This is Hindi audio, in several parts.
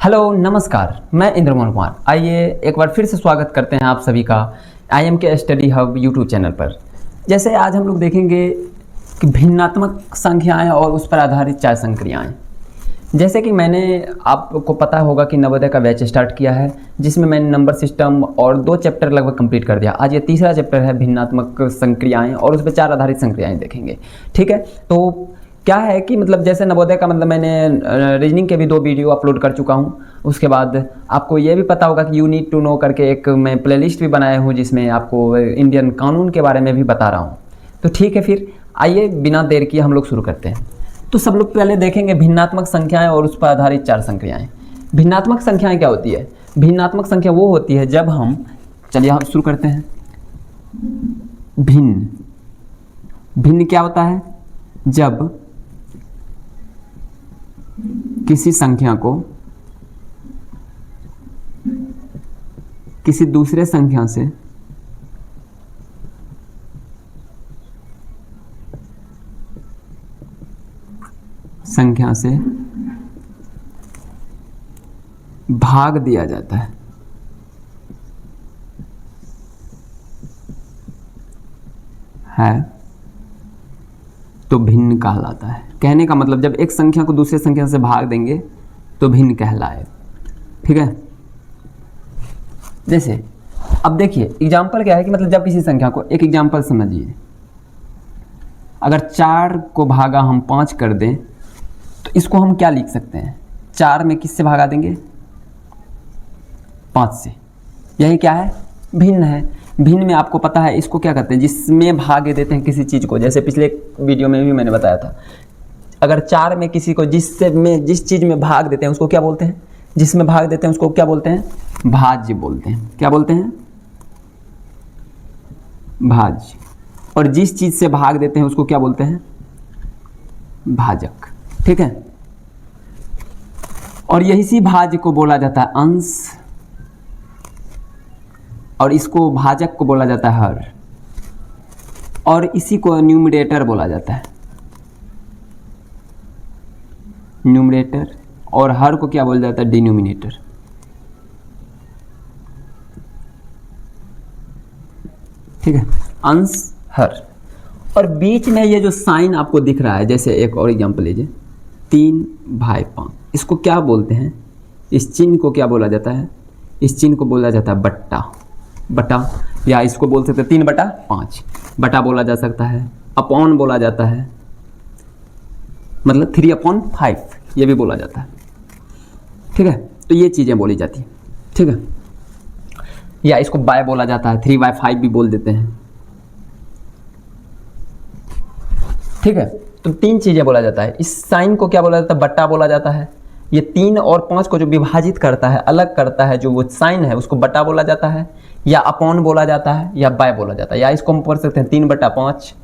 हेलो नमस्कार, मैं इंद्रमोहन कुमार। आइए एक बार फिर से स्वागत करते हैं आप सभी का IMK study hub YouTube channel पर। जैसे आज हम लोग देखेंगे कि भिन्नात्मक संख्याएं और उस पर आधारित 4 संक्रियाएं। जैसे कि मैंने आपको पता होगा कि नवोदय का बैच स्टार्ट किया है, जिसमें मैंने नंबर सिस्टम और 2 चैप्टर लगभग कंप्लीट कर दिया। आज ये तीसरा चैप्टर है भिन्नात्मक संक्रियाएं और उस पर 4 आधारित संक्रियाएं देखेंगे। ठीक है, तो क्या है कि मतलब जैसे नवोदय का मतलब मैंने रीजनिंग के भी 2 वीडियो अपलोड कर चुका हूँ। उसके बाद आपको ये भी पता होगा कि यू नीड टू नो करके एक मैं प्लेलिस्ट भी बनाया हूँ, जिसमें आपको इंडियन कानून के बारे में भी बता रहा हूँ। तो ठीक है, फिर आइए बिना देर किए हम लोग शुरू करते हैं। तो सब लोग पहले देखेंगे भिन्नात्मक संख्याएं और उस पर आधारित 4 संक्रियाएं। भिन्नात्मक संख्याएं क्या होती है? भिन्नात्मक संख्या वो होती है जब हम, चलिए हम शुरू करते हैं। भिन्न भिन्न क्या होता है? जब किसी संख्या को किसी दूसरे संख्या से भाग दिया जाता है तो भिन्न कहलाता है। कहने का मतलब जब एक संख्या को दूसरे संख्या से भाग देंगे तो भिन्न कहलाए। ठीक है, जैसे अब देखिए एग्जाम्पल क्या है कि मतलब जब किसी संख्या को, एक एग्जाम्पल समझिए, अगर 4 को भागा हम 5 कर दें तो इसको हम क्या लिख सकते हैं? 4 में किससे भागा देंगे? 5 से। यही क्या है? भिन्न है। भिन्न में आपको पता है इसको क्या कहते हैं? जिसमें भाग देते हैं किसी चीज़ को। जैसे पिछले वीडियो में भी मैंने बताया था, अगर 4 में किसी को जिस चीज़ में भाग देते हैं उसको क्या बोलते हैं? जिसमें भाग देते हैं उसको क्या बोलते हैं? भाज्य बोलते हैं। क्या बोलते हैं? भाज्य। और जिस चीज़ से भाग देते हैं उसको क्या बोलते हैं? भाजक। ठीक है, और यही सी भाज्य को बोला जाता है अंश, और इसको भाजक को बोला जाता है हर, और इसी को न्यूमरेटर बोला जाता है। न्यूमरेटर। और हर को क्या बोला जाता है? डिनोमिनेटर। ठीक है, अंश हर। और बीच में ये जो साइन आपको दिख रहा है, जैसे एक और एग्जांपल लीजिए, 3/5, इसको क्या बोलते हैं? इस चिन्ह को क्या बोला जाता है? इस चिन्ह को बोला जाता है बटा, या इसको बोल सकते हैं 3/5। बटा बोला जा सकता है, अपॉन बोला जाता है, मतलब 3/5 ये भी बोला जाता है। ठीक है, तो ये चीज़ें बोली जाती हैं। ठीक है, या इसको बाय बोला जाता है, 3/5 भी बोल देते हैं। ठीक है, तो 3 चीज़ें बोला जाता है। इस साइन को क्या बोला जाता है? बट्टा बोला जाता है। ये 3 और 5 को जो विभाजित करता है, अलग करता है, जो वो साइन है, उसको बट्टा बोला जाता है, या अपॉन बोला जाता है, या बाय बोला जाता है। या इसको हम पढ़ सकते हैं 3/5,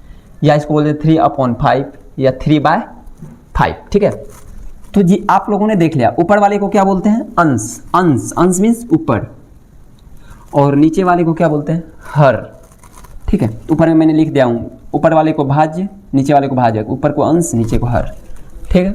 या इसको बोलते हैं 3/5, या 3/5। ठीक है, तो जी आप लोगों ने देख लिया। ऊपर वाले को क्या बोलते हैं? अंश। अंश मीन्स ऊपर। और नीचे वाले को क्या बोलते हैं? हर। ठीक है, ऊपर में मैंने लिख दिया हूँ, ऊपर वाले को भाज्य, नीचे वाले को भाजक, ऊपर को अंश, नीचे को हर। ठीक है,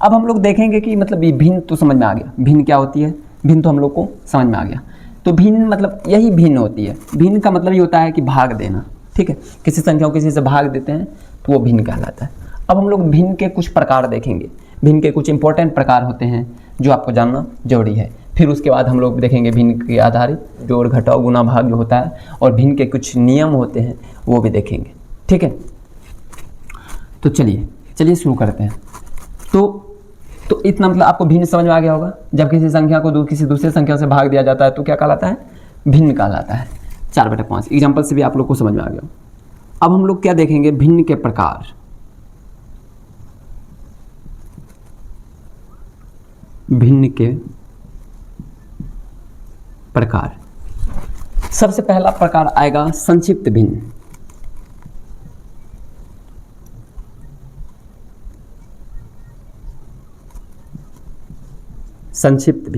अब हम लोग देखेंगे कि मतलब ये भिन्न तो समझ में आ गया। भिन्न क्या होती है? भिन्न तो हम लोग को समझ में आ गया। तो भिन्न मतलब यही भिन्न होती है। भिन्न का मतलब ये होता है कि भाग देना। ठीक है, किसी संख्या को किसी से भाग देते हैं तो वो भिन्न कहलाता है। अब हम लोग भिन्न के कुछ प्रकार देखेंगे। भिन्न के कुछ इंपॉर्टेंट प्रकार होते हैं जो आपको जानना जरूरी है। फिर उसके बाद हम लोग देखेंगे भिन्न के आधारित जोड़ घटाव गुना भाग जो होता है, और भिन्न के कुछ नियम होते हैं वो भी देखेंगे। ठीक है, तो चलिए शुरू करते हैं। तो इतना मतलब आपको भिन्न समझ में आ गया होगा। जब किसी संख्या को किसी दूसरे संख्या से भाग दिया जाता है तो क्या कहलाता है? भिन्न कहलाता है। 4/5 एग्जाम्पल से भी आप लोग को समझ में आ गया। अब हम लोग क्या देखेंगे? भिन्न के प्रकार। भिन्न के प्रकार। सबसे पहला प्रकार आएगा संक्षिप्त भिन्न। संक्षिप्त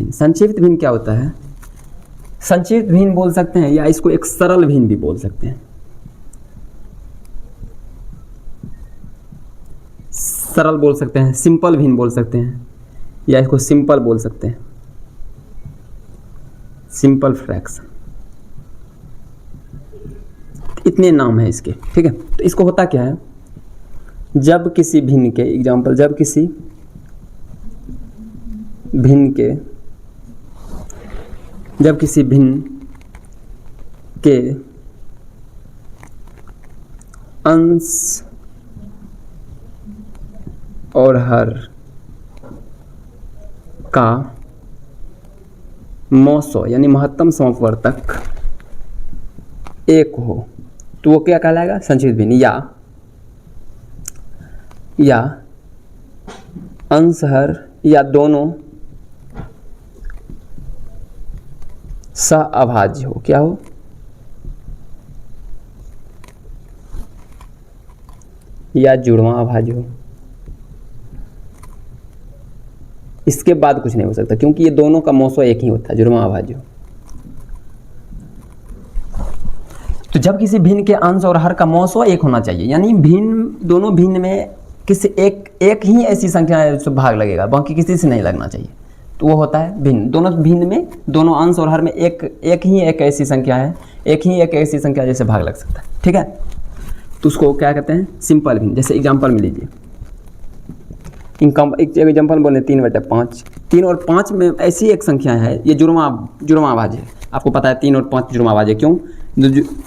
भिन्न क्या होता है? संक्षिप्त भिन्न बोल सकते हैं, या इसको एक सरल भिन्न भी बोल सकते हैं। सरल बोल सकते हैं, सिंपल भिन्न बोल सकते हैं, या इसको सिंपल बोल सकते हैं। सिंपल फ्रैक्शन, इतने नाम है इसके, ठीक है। तो इसको होता क्या है, जब किसी भिन्न के, एग्जाम्पल, जब किसी भिन्न के अंश और हर का मौसो यानी महत्तम समवर्तक एक हो तो वो क्या कहलाएगा, संक्षिप्त भिन्न। या अंश हर या दोनों सह-अभाज्य हो, क्या हो, या जुड़वां अभाज्य हो। इसके बाद कुछ नहीं हो सकता क्योंकि ये दोनों का मौसो एक ही होता है, जुड़वां अभाज्य हो। तो जब किसी भिन्न के अंश और हर का मौसो एक होना चाहिए, यानी दोनों भिन्न में किसी एक ही ऐसी संख्या है जो भाग लगेगा, बाकी किसी से नहीं लगना चाहिए, तो वो होता है भिन्न। दोनों भिन्न में, दोनों अंश और हर में एक ऐसी संख्या है, एक ही एक ऐसी संख्या जैसे भाग लग सकता है, ठीक है। तो उसको क्या कहते हैं, सिंपल भिन्न। जैसे एग्जाम्पल में लीजिए, एक एग्जाम्पल बोले 3/5, 3 और 5 में ऐसी एक संख्या है, ये जुड़वां अभाज्य है। आपको पता है 3 और 5 जुड़वां अभाज्य, क्यों,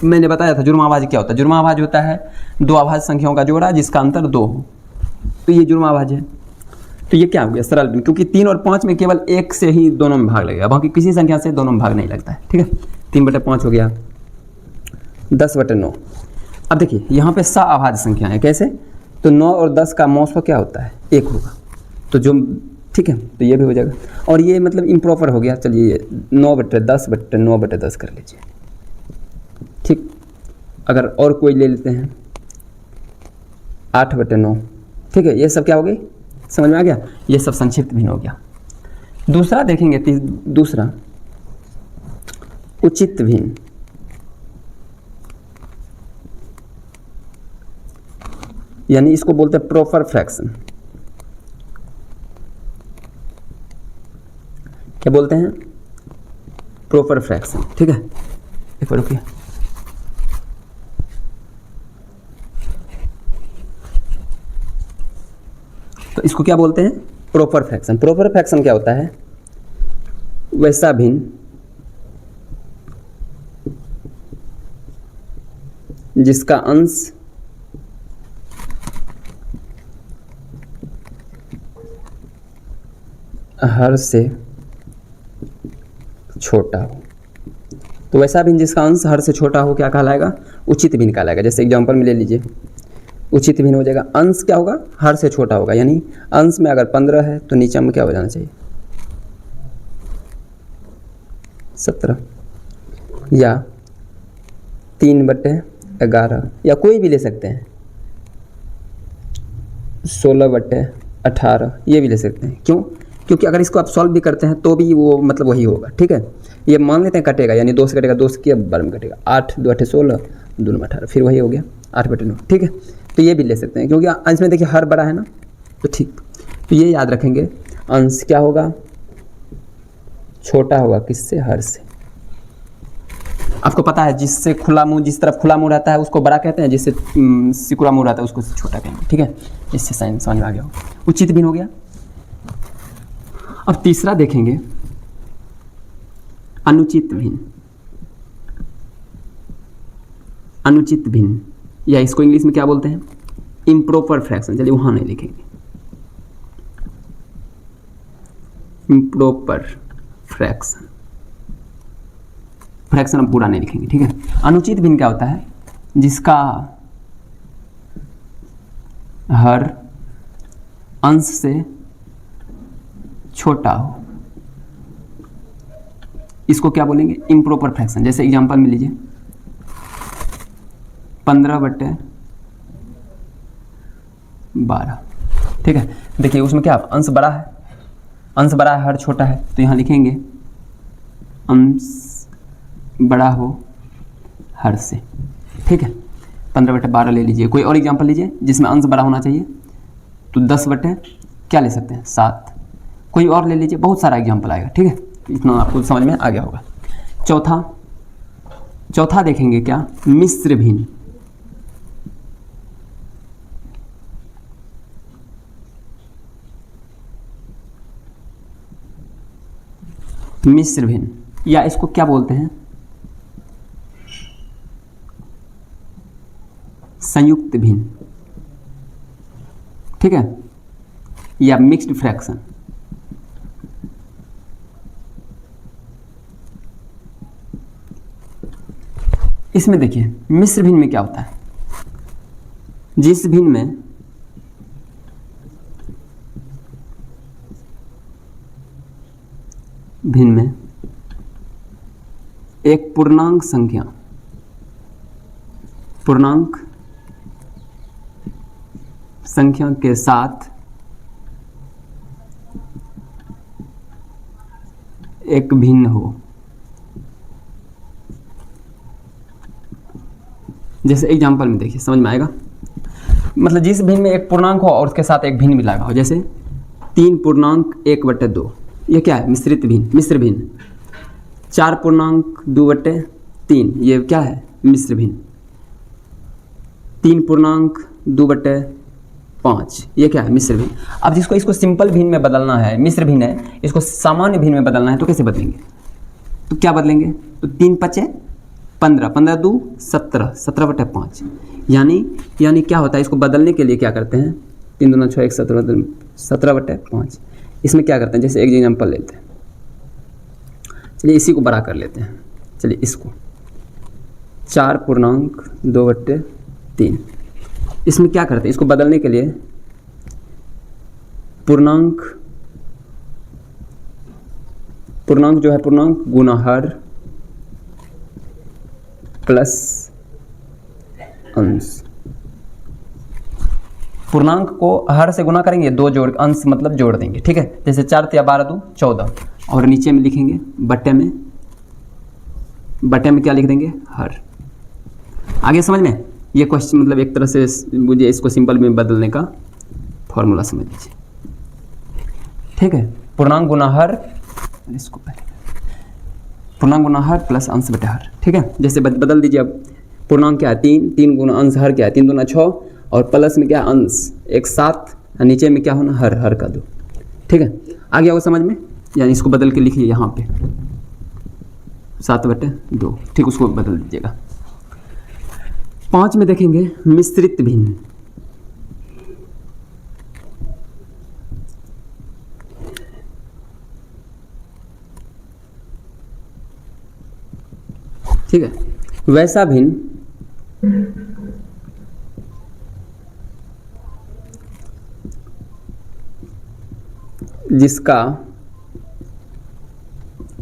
मैंने बताया था जुड़वां अभाज्य क्या होता है। जुड़वां अभाज्य होता है दो अभाज्य संख्याओं का जोड़ा जिसका अंतर 2 हो, तो ये जुड़वां अभाज्य है। तो ये क्या हो गया, सरल भिन्न, क्योंकि 3 और 5 में केवल एक से ही दोनों में भाग लगेगा, बाकी किसी संख्या से दोनों में भाग नहीं लगता है, ठीक है। 3/5 हो गया, 10/9। अब देखिए यहाँ पे सह-अभाज्य संख्या है, कैसे, तो 9 और 10 का मौसो क्या होता है, 1 होगा, तो जो, ठीक है, तो ये भी हो जाएगा। और ये मतलब इम्प्रॉपर हो गया, चलिए 9/10/9/10 कर लीजिए, ठीक। अगर और कोई ले लेते हैं 8/9, ठीक है। ये सब क्या हो गई, समझ में आ गया, ये सब संक्षिप्त भिन्न हो गया। दूसरा देखेंगे, दूसरा उचित भिन्न, यानी इसको बोलते हैं प्रॉपर फ्रैक्शन। क्या बोलते हैं, प्रॉपर फ्रैक्शन, ठीक है। एक बार रुकिए, तो इसको क्या बोलते हैं, प्रॉपर फ्रैक्शन। प्रॉपर फ्रैक्शन क्या होता है, वैसा भिन्न जिसका अंश हर से छोटा हो। तो वैसा भिन्न जिसका अंश हर से छोटा हो क्या कहलाएगा, उचित भिन्न कहलाएगा। जैसे एग्जांपल में ले लीजिए, उचित भिन्न हो जाएगा, अंश क्या होगा, हर से छोटा होगा, यानी अंश में अगर 15 है तो नीचे में क्या हो जाना चाहिए, 17, या 3/11, या कोई भी ले सकते हैं, 16/18, ये भी ले सकते हैं। क्यों, क्योंकि अगर इसको आप सॉल्व भी करते हैं तो भी वो मतलब वही होगा, ठीक है। ये मान लेते हैं कटेगा, यानी 2 से कटेगा, 2 से के बार में कटेगा, 8 2 8 16, 2 18, फिर वही हो गया 8/9, ठीक है। तो ये भी ले सकते हैं क्योंकि अंश में देखिए हर बड़ा है ना, तो ठीक। तो ये याद रखेंगे, अंश क्या होगा, छोटा होगा किससे, हर से। आपको पता है जिससे खुला मुंह, जिस तरफ खुला मुंह रहता है उसको बड़ा कहते हैं, जिससे सिकुड़ा मुंह रहता है उसको छोटा कहेंगे, ठीक है। इससे साइन समझ में आ गया हो, उचित भिन्न हो गया। अब तीसरा देखेंगे, अनुचित भिन्न। अनुचित भिन्न, या इसको इंग्लिश में क्या बोलते हैं, इम्प्रॉपर फ्रैक्शन। चलिए वहां नहीं लिखेंगे, इम्प्रॉपर फ्रैक्शन, फ्रैक्शन हम पूरा नहीं लिखेंगे, ठीक है। अनुचित भिन्न क्या होता है, जिसका हर अंश से छोटा हो, इसको क्या बोलेंगे, इम्प्रॉपर फ्रैक्शन। जैसे एग्जांपल में लीजिए, 15/12, ठीक है। देखिए उसमें क्या अंश बड़ा है, अंश बड़ा है, हर छोटा है, तो यहाँ लिखेंगे अंश बड़ा हो हर से, ठीक है। 15/12 ले लीजिए। कोई और एग्जांपल लीजिए जिसमें अंश बड़ा होना चाहिए, तो 10/ क्या ले सकते हैं, 7। कोई और ले लीजिए, बहुत सारा एग्जांपल आएगा, ठीक है। इतना आपको समझ में आ गया होगा। चौथा देखेंगे क्या, मिश्र भिन्न। मिश्र भिन्न, या इसको क्या बोलते हैं, संयुक्त भिन्न, ठीक है, या मिक्स्ड फ्रैक्शन। इसमें देखिए मिश्र भिन्न में क्या होता है, जिस भिन्न में एक पूर्णांक संख्या के साथ एक भिन्न हो, जैसे एग्जांपल में देखिए समझ में आएगा, मतलब जिस भिन्न में एक पूर्णांक हो और उसके साथ एक भिन्न भी लगा हो, जैसे 3/1/2, ये क्या है, मिश्र भिन्न। 4/2/3, ये क्या है, मिश्र भिन्न। 3/2/5, ये क्या है, मिश्र भिन्न। अब जिसको इसको सिंपल भिन्न में बदलना है, मिश्र भिन्न है, इसको सामान्य भिन्न में बदलना है, तो कैसे बदलेंगे, तो क्या बदलेंगे, तो 3×5 = 15, 15×2 = 17, 17/5, यानी क्या होता है, इसको बदलने के लिए क्या करते हैं, 3×2 = 6, 1 17, 17/5। इसमें क्या करते हैं, जैसे एक एग्जाम्पल लेते हैं, चलिए इसी को बड़ा कर लेते हैं, चलिए इसको 4/2/3। इसमें क्या करते हैं, इसको बदलने के लिए पूर्णांक जो है, पूर्णांक गुना हर प्लस अंश। पूर्णांक को हर से गुना करेंगे, 2 जोड़, अंश मतलब जोड़ देंगे, ठीक है। जैसे 4 × 12 = 14, और नीचे में लिखेंगे बट्टे में क्या लिख देंगे, हर। आगे समझ में, ये क्वेश्चन मतलब एक तरह से मुझे इसको सिंपल में बदलने का फॉर्मूला समझ लीजिए, ठीक है। पूर्णांक गुना हर, इसको पूर्णांक गुना हर प्लस अंश बटे हर, ठीक है। जैसे बदल दीजिए, अब पूर्णांक क्या है, 3 गुना अंश हर क्या है, 3 दूना 6, और प्लस में क्या है, अंश 1 7, नीचे में क्या होना, हर का 2, ठीक है। आगे आओ समझ में, यानी इसको बदल के लिखिए यहाँ पे 7/2, ठीक, उसको बदल दीजिएगा। 5 में देखेंगे मिश्रित भिन्न। ठीक है, वैसा भिन्न जिसका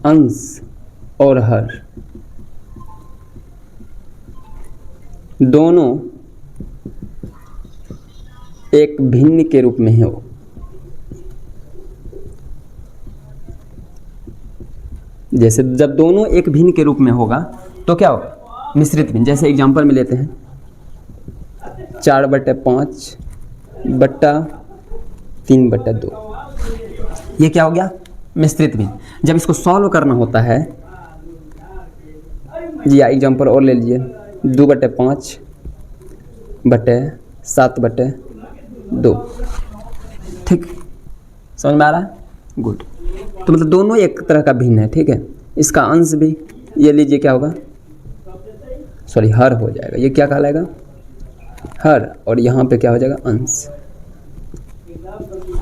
अंश और हर दोनों एक भिन्न के रूप में हो। जैसे जब दोनों एक भिन्न के रूप में होगा तो क्या होगा, मिश्रित भिन्न। जैसे एग्जांपल में लेते हैं 4/5/3/2, ये क्या हो गया, मिश्रित भिन्न। जब इसको सॉल्व करना होता है, जी एग्जांपल और ले लीजिए, 2/5/7/2, ठीक, समझ में आ रहा है, गुड। तो मतलब दोनों एक तरह का भिन्न है, ठीक है। इसका अंश भी ये लीजिए क्या होगा, सॉरी हर हो जाएगा, ये क्या कहलाएगा, हर, और यहाँ पे क्या हो जाएगा, अंश।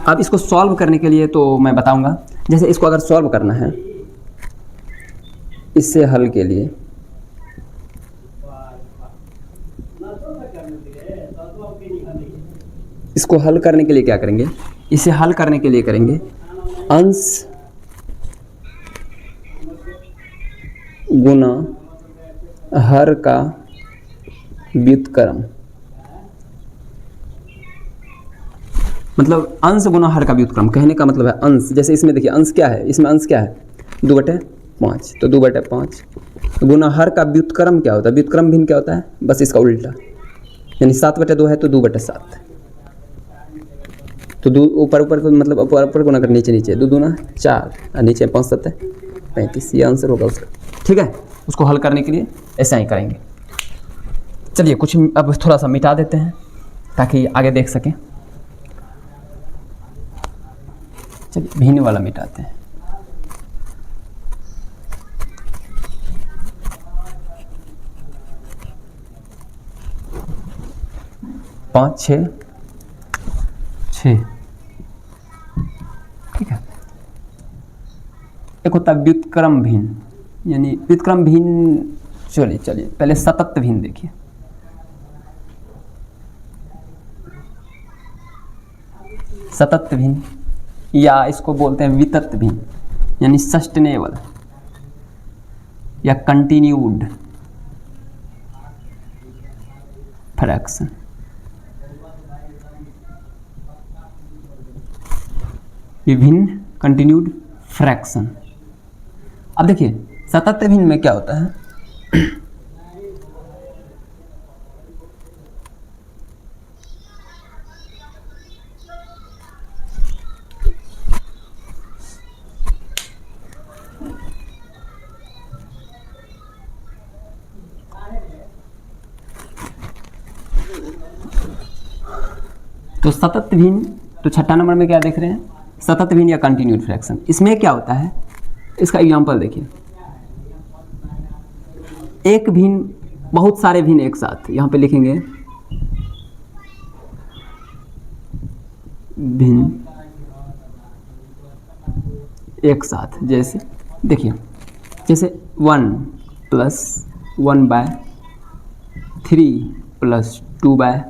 अब इसको सॉल्व करने के लिए तो मैं बताऊंगा, जैसे इसको अगर सॉल्व करना है, इससे हल के लिए इसको हल करने के लिए क्या करेंगे, इसे हल करने के लिए करेंगे अंश गुना हर का व्युत्क्रम। मतलब अंश गुना हर का व्युत्क्रम, कहने का मतलब है अंश। जैसे इसमें देखिए अंश क्या है, इसमें अंश क्या है, 2/5, तो 2/5 गुना हर का व्युत्क्रम क्या होता है, व्युत्क्रम भिन्न क्या होता है, बस इसका उल्टा, यानी 7/2 है तो 2/7, तो ऊपर ऊपर मतलब ऊपर ऊपर गुना कर नीचे नीचे, 2 दूना 4 और नीचे 5 7 35 ये आंसर होगा उसका। ठीक है, उसको हल करने के लिए ऐसा ही करेंगे। चलिए कुछ अब थोड़ा सा मिटा देते हैं ताकि आगे देख सकें। चलिए भिन्न वाला मिटाते हैं। पाँच छः छः, ठीक है। एक होता है व्युत्क्रम भिन्न, यानी व्युत्क्रम भिन्न। चलिए पहले सतत भिन्न देखिए। सतत भिन्न या इसको बोलते हैं वितत भिन्न, यानी सस्टेनेबल या कंटिन्यूड फ्रैक्शन। विभिन्न कंटिन्यूड फ्रैक्शन। अब देखिए सतत भिन्न में क्या होता है, तो सतत भिन्न, तो छठा नंबर में क्या देख रहे हैं, सतत भिन्न या कंटिन्यूड फ्रैक्शन। इसमें क्या होता है, इसका एग्जांपल देखिए। एक भिन्न, बहुत सारे भिन्न एक साथ, यहाँ पे लिखेंगे भिन्न एक साथ। जैसे देखिए, जैसे 1 + 1/3 + 2/5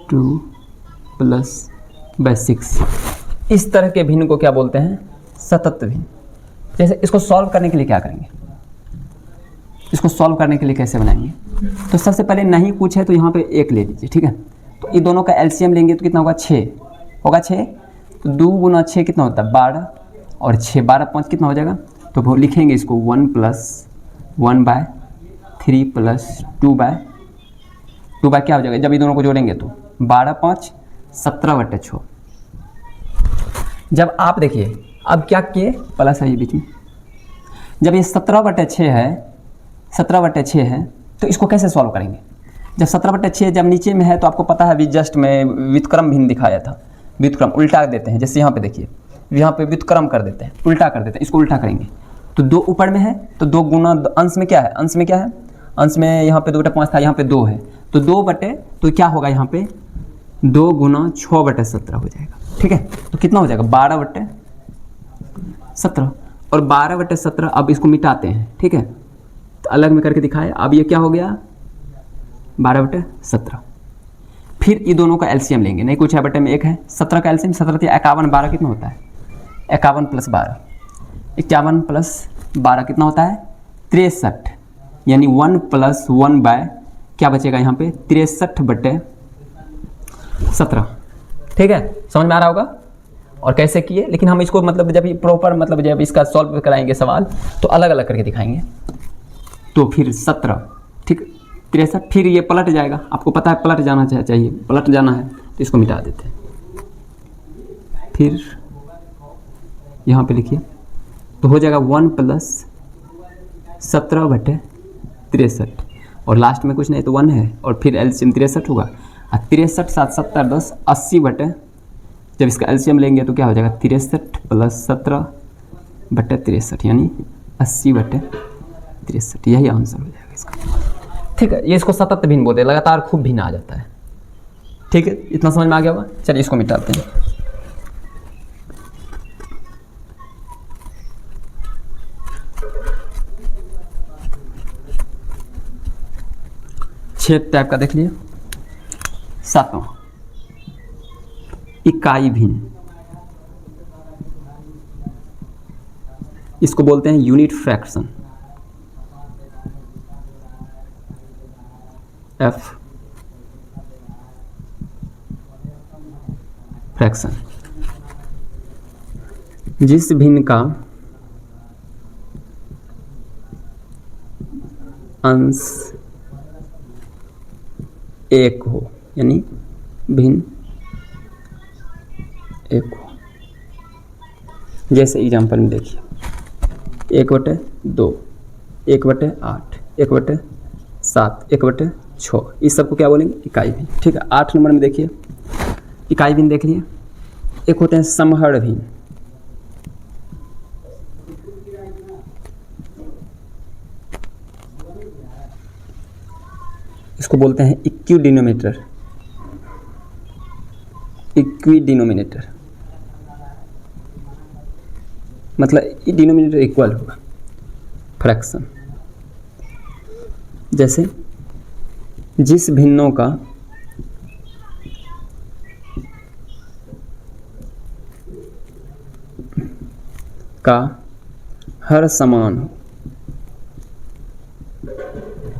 2 + 6। इस तरह के भिन्न को क्या बोलते हैं, सतत भिन्न। जैसे इसको सॉल्व करने के लिए क्या करेंगे, इसको सॉल्व करने के लिए कैसे बनाएंगे, तो सबसे पहले नहीं कुछ है तो यहाँ पे 1 ले लीजिए, ठीक है। तो ये दोनों का एलसीएम लेंगे तो कितना होगा, 6 होगा। 6 तो 2 × 6 कितना होता है, 12, और 6 12 5 कितना हो जाएगा, तो वो लिखेंगे इसको 1 + 1/3 + 2/2 क्या हो जाएगा, जब ये दोनों को जोड़ेंगे तो 12 5 17/6। जब आप देखिए अब क्या किए, प्लस है ये बीच में, जब ये 17/6 है, 17/6 है, तो इसको कैसे सॉल्व करेंगे। जब 17/6 जब नीचे में है तो आपको पता है अभी जस्ट में व्युत्क्रम भिन्न दिखाया था। व्युत्क्रम उल्टा देते हैं, जैसे यहाँ पे देखिए, यहाँ पे व्युत्क्रम कर देते हैं, उल्टा कर देते हैं। इसको उल्टा करेंगे तो 2 ऊपर में है तो 2 गुना अंश में क्या है, अंश में क्या है, अंश में यहाँ पे 2/5 था, यहाँ पे 2 है, तो 2 बटे, तो क्या होगा यहाँ पे 2 × 6/17 हो जाएगा, ठीक है। तो कितना हो जाएगा 12/17, और 12/17 अब इसको मिटाते हैं, ठीक है। तो अलग में करके दिखाए, अब ये क्या हो गया 12/17। फिर ये दोनों का एलसीएम लेंगे, नहीं कुछ है बटे में 1 है, 17 का एलसीएम 17 × 51 12 कितना होता है, 51 + 12, 51 + 12 कितना होता है 63, यानी 1 + 1/ क्या बचेगा यहाँ पे 63/17, ठीक है। समझ में आ रहा होगा और कैसे किए, लेकिन हम इसको मतलब जब ये प्रॉपर मतलब जब इसका सॉल्व कराएंगे सवाल तो अलग अलग करके दिखाएंगे। तो फिर 17, ठीक, 63, फिर ये पलट जाएगा, आपको पता है पलट जाना चाहिए, पलट जाना है, तो इसको मिटा देते हैं। फिर यहाँ पे लिखिए, तो हो जाएगा 1 + 17/63, और लास्ट में कुछ नहीं तो 1 है, और फिर एलसीएम 63 होगा, और 63 7 7 10 80 जब इसका एलसीएम लेंगे तो क्या हो जाएगा 63 + 17/63, यानी 80/63, यही आंसर हो जाएगा इसका, ठीक है। ये इसको सतत भिन्न बोलते हैं, लगातार खूब भिन्न आ जाता है, ठीक है। इतना समझ में आ गया होगा। चलिए इसको मिटाते हैं। छेद टाइप का देख लिए। 7वां इकाई भिन्न, इसको बोलते हैं यूनिट फ्रैक्शन, F फ्रैक्शन। जिस भिन्न का अंश एक हो, यानी भिन्न एक हो। जैसे एग्जाम्पल में देखिए 1/2, 1/8, 1/7, 1/6, इस सबको क्या बोलेंगे? इकाई भिन्न। ठीक है, 8 नंबर में देखिए इकाई भिन्न देख लिए। एक होते हैं समहड़ भिन्न, इसको बोलते हैं इक्विडिनोमिनेटर। इक्विडिनोमिनेटर मतलब डिनोमिनेटर इक्वल होगा फ्रैक्शन। जैसे जिस भिन्नों का हर समान हो।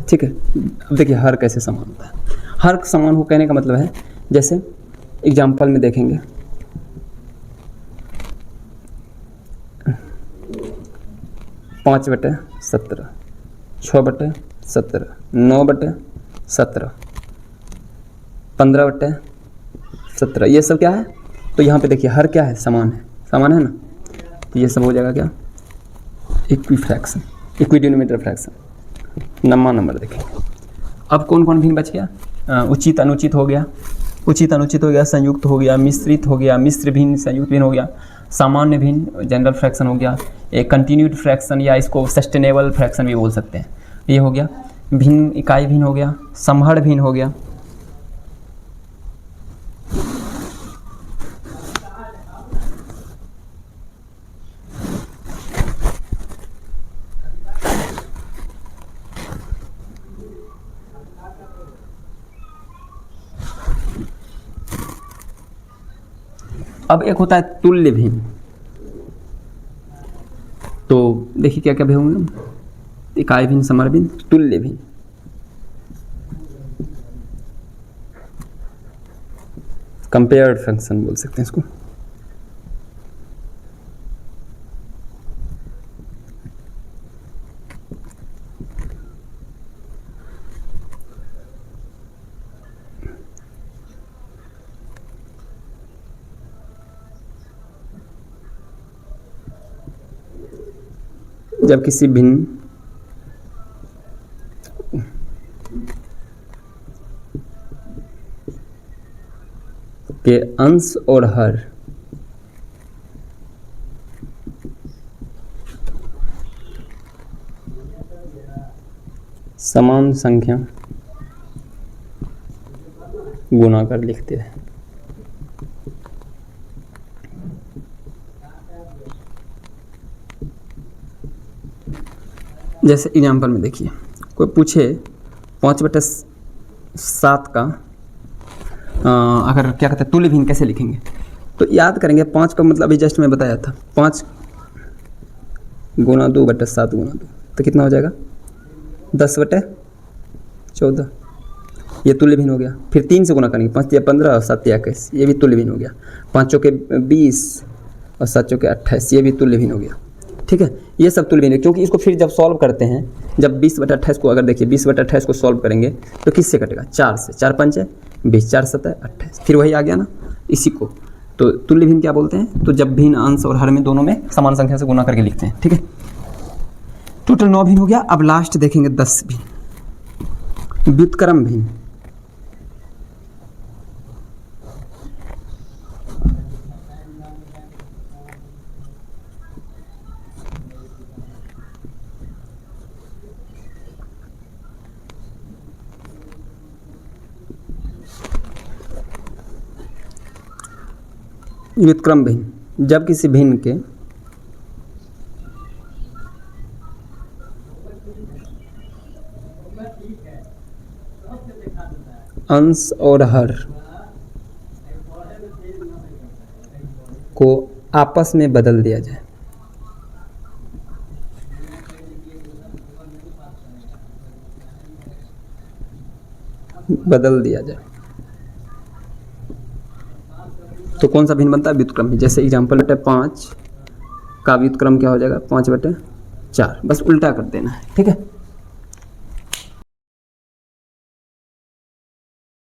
ठीक है, अब देखिए हर कैसे समान होता है। हर समान हो कहने का मतलब है, जैसे एग्जाम्पल में देखेंगे 5/17, 6/17, 9/17, 15/17, ये सब क्या है? तो यहाँ पे देखिए हर क्या है? समान है, समान है ना, तो ये सब हो जाएगा क्या? इक्विफ्रैक्शन, इक्विडिनोमिनेटर फ्रैक्शन। नंबर देखेंगे। अब कौन कौन भिन्न बच गया? उचित अनुचित हो गया, उचित अनुचित हो गया, संयुक्त हो गया, मिश्रित हो गया, मिश्र भिन्न, संयुक्त भिन्न हो गया, सामान्य भिन्न, जनरल फ्रैक्शन हो गया, एक कंटिन्यूड फ्रैक्शन या इसको सस्टेनेबल फ्रैक्शन भी बोल सकते हैं, ये हो गया। भिन्न इकाई भिन्न हो गया, समहड़ भिन्न हो गया। अब एक होता है तुल्य भिन्न। तो देखिए क्या क्या भी होंगे? इकाई भिन्न, समहड़ भिन्न, तुल्य भिन्न। कंपेयर्ड फंक्शन बोल सकते हैं इसको। जब किसी भिन्न के अंश और हर समान संख्या गुना कर लिखते हैं। जैसे एग्जाम्पल में देखिए कोई पूछे 5/7 का अगर क्या कहते हैं तुल्य भिन्न कैसे लिखेंगे, तो याद करेंगे 5 का मतलब अभी जस्ट मैं बताया था, 5 गुना 2/7 गुना 2, तो कितना हो जाएगा? 10/14। ये तुल्य भिन्न हो गया। फिर 3 से गुना करेंगे, 5 या 15 और 7 या 21, ये भी तुल्य भिन्न हो गया। 5 चौके 20 और 7 चौके 28, ये भी तुल्य भिन्न हो गया। ठीक है, ये सब तुल्य भिन्न है, क्योंकि इसको फिर जब सॉल्व करते हैं, जब 20/28 को अगर देखिए 20/28 को सॉल्व करेंगे तो किससे कटेगा? 4 से। 4 5 20, 4 7 28, फिर वही आ गया ना, इसी को तो तुल्य भिन्न क्या बोलते हैं? तो जब भिन्न अंश और हर में दोनों में समान संख्या से गुना करके लिखते हैं। ठीक है, टोटल 9 भिन्न हो गया। अब लास्ट देखेंगे 10 भिन्न। व्युत्क्रम भिन्न। व्युत्क्रम भिन्न जब किसी भिन्न के अंश और हर को आपस में बदल दिया जाए। बदल दिया जाए तो कौन सा भिन्न बनता है? व्युत्क्रम भिन्न। जैसे एग्जाम्पल 5 का व्युत्क्रम क्या हो जाएगा? 5/4, बस उल्टा कर देना है। ठीक है।